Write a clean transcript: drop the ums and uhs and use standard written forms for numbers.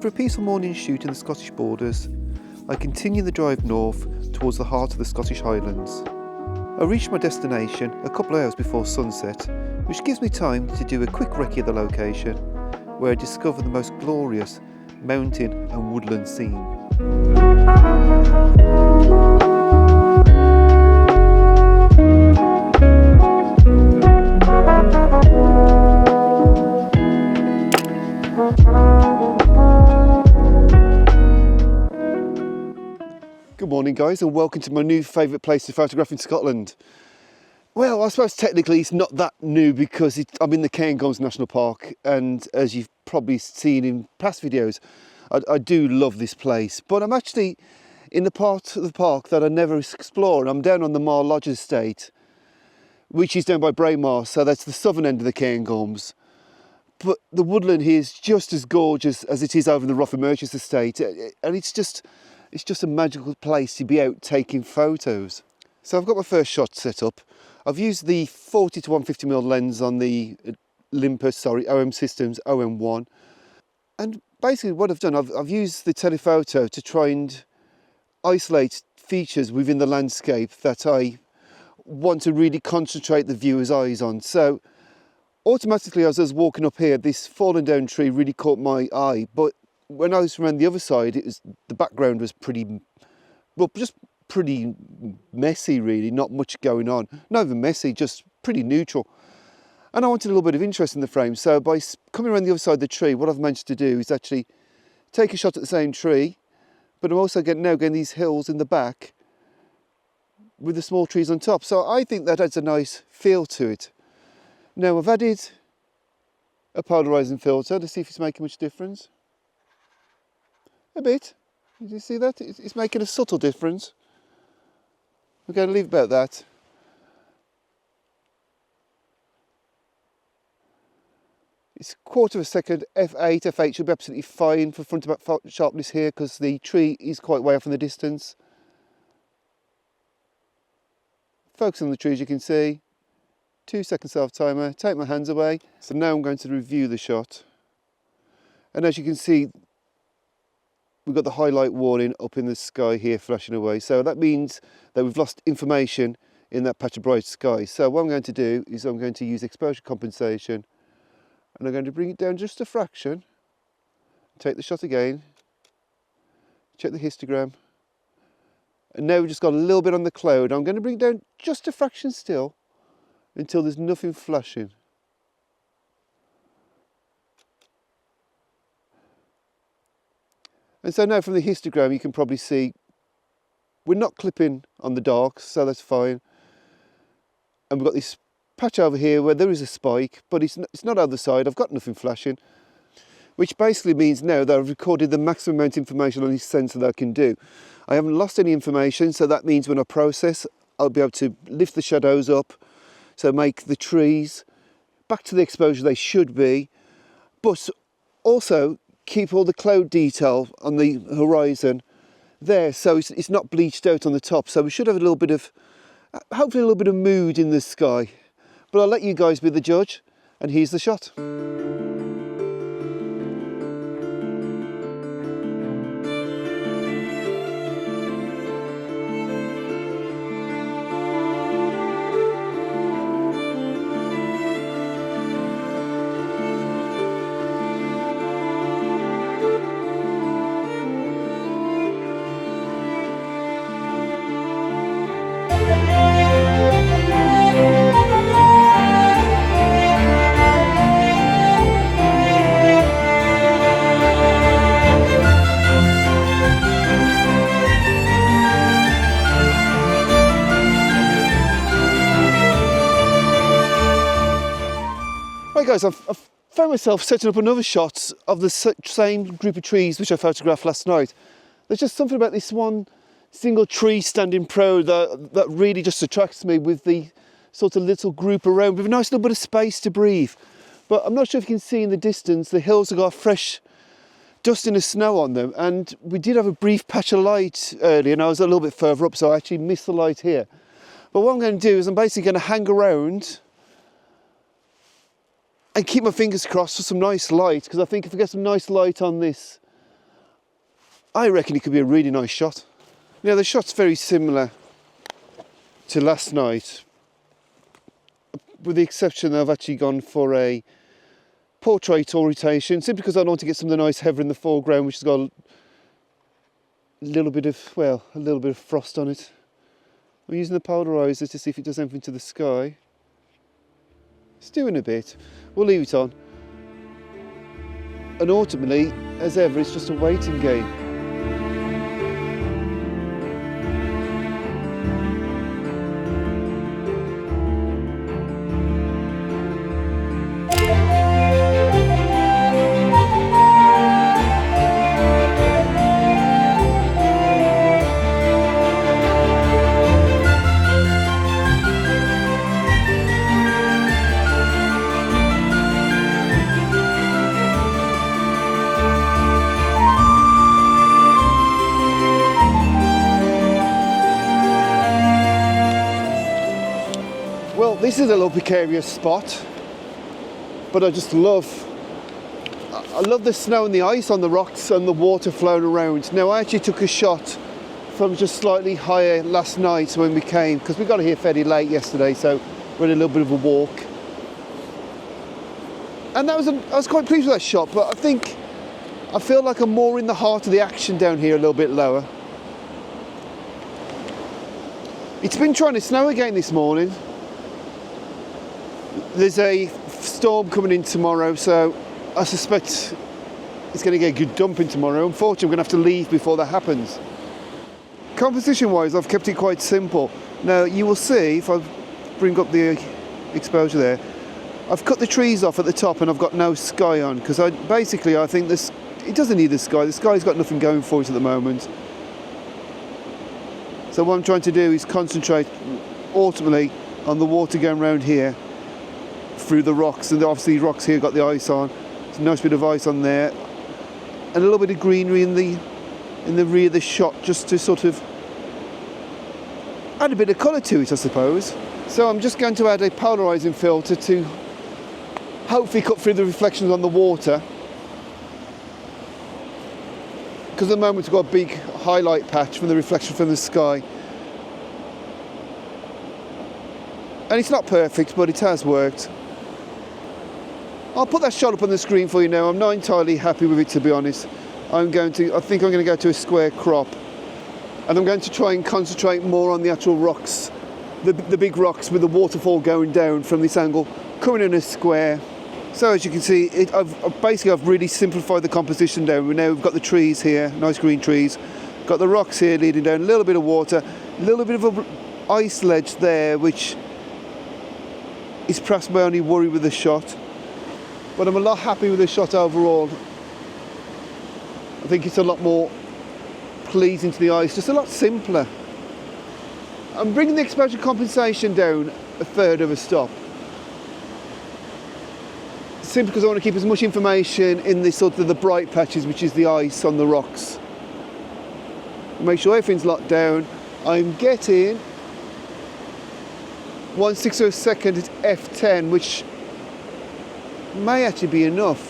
After a peaceful morning shoot in the Scottish borders, I continue the drive north towards the heart of the Scottish Highlands. I reach my destination a couple of hours before sunset, which gives me time to do a quick recce of the location, where I discover the most glorious mountain and woodland scene. Good morning guys, and welcome to my new favourite place to photograph in Scotland. Well, I suppose technically it's not that new because I'm in the Cairngorms National Park, and as you've probably seen in past videos, I do love this place. But I'm actually in the part of the park that I never explored. I'm down on the Mar Lodge estate, which is down by Braemar, so that's the southern end of the Cairngorms. But the woodland here is just as gorgeous as it is over in the Rothermerchant estate, and it's just a magical place to be out taking photos. So I've got my first shot set up. I've used the 40 to 150mm lens on the OM Systems OM-1, and basically what I've done, I've used the telephoto to try and isolate features within the landscape that I want to really concentrate the viewer's eyes on. So automatically, as I was walking up here, this fallen down tree really caught my eye, but when I was around the other side, the background was pretty messy really, not much going on. Not even messy, just pretty neutral. And I wanted a little bit of interest in the frame, so by coming around the other side of the tree, what I've managed to do is actually take a shot at the same tree, but I'm also now getting these hills in the back with the small trees on top. So I think that adds a nice feel to it. Now I've added a polarizing filter to see if it's making much difference. A bit. Did you see that? It's making a subtle difference. We're going to leave it about that. It's quarter of a second, f8. f8 should be absolutely fine for front to back sharpness here because the tree is quite way off in the distance. Focus on the tree as you can see. 2 second self timer, take my hands away. So now I'm going to review the shot. And as you can see, we've got the highlight warning up in the sky here flashing away. So that means that we've lost information in that patch of bright sky. So what I'm going to do is I'm going to use exposure compensation, and I'm going to bring it down just a fraction. Take the shot again. Check the histogram. And now we've just got a little bit on the cloud. I'm going to bring it down just a fraction still until there's nothing flashing. And so now from the histogram you can probably see we're not clipping on the darks, so that's fine. And we've got this patch over here where there is a spike, but it's not on the side. I've got nothing flashing, which basically means now that I've recorded the maximum amount of information on this sensor that I can do. I haven't lost any information, so that means when I process, I'll be able to lift the shadows up, so make the trees back to the exposure they should be, but also keep all the cloud detail on the horizon there, so it's not bleached out on the top. So we should have a little bit of, hopefully a little bit of mood in the sky. But I'll let you guys be the judge, and here's the shot. Right guys, I've found myself setting up another shot of the same group of trees which I photographed last night. There's just something about this one single tree standing proud that really just attracts me, with the sort of little group around with a nice little bit of space to breathe. But I'm not sure if you can see in the distance, the hills have got fresh dust and snow on them, and we did have a brief patch of light earlier, and I was a little bit further up, so I actually missed the light here. But what I'm going to do is I'm basically going to hang around and keep my fingers crossed for some nice light, because I think if I get some nice light on this I reckon it could be a really nice shot. Now the shot's very similar to last night, with the exception that I've actually gone for a portrait orientation, simply because I want to get some of the nice heather in the foreground, which has got a little bit of, well, a little bit of frost on it. I'm using the polarizer to see if it does anything to the sky. It's doing a bit. We'll leave it on. And ultimately, as ever, it's just a waiting game. Well, this is a little precarious spot, but I love the snow and the ice on the rocks and the water flowing around. Now, I actually took a shot from just slightly higher last night when we came, because we got here fairly late yesterday, so we had a little bit of a walk. And I was quite pleased with that shot, but I feel like I'm more in the heart of the action down here, a little bit lower. It's been trying to snow again this morning. There's a storm coming in tomorrow, so I suspect it's going to get a good dumping tomorrow. Unfortunately, I'm going to have to leave before that happens. Composition wise, I've kept it quite simple. Now you will see, if I bring up the exposure there, I've cut the trees off at the top and I've got no sky on, because I think this, it doesn't need the sky's got nothing going for it at the moment. So what I'm trying to do is concentrate ultimately on the water going around here through the rocks, and obviously rocks here got the ice on. There's a nice bit of ice on there, and a little bit of greenery in the rear of the shot, just to sort of add a bit of colour to it, I suppose. So I'm just going to add a polarising filter to hopefully cut through the reflections on the water, because at the moment we've got a big highlight patch from the reflection from the sky. And it's not perfect, but it has worked. I'll put that shot up on the screen for you now. I'm not entirely happy with it, to be honest. I think I'm going to go to a square crop, and I'm going to try and concentrate more on the actual rocks, the big rocks with the waterfall going down from this angle, coming in a square. So as you can see, I've really simplified the composition down. We've got the trees here, nice green trees, got the rocks here leading down, a little bit of water, a little bit of an ice ledge there, which is perhaps my only worry with the shot. But I'm a lot happy with the shot overall. I think it's a lot more pleasing to the eyes, just a lot simpler. I'm bringing the exposure compensation down a third of a stop, simply because I want to keep as much information in this sort of the bright patches, which is the ice on the rocks. Make sure everything's locked down. I'm getting 1/6 of a second at f10, which may actually be enough.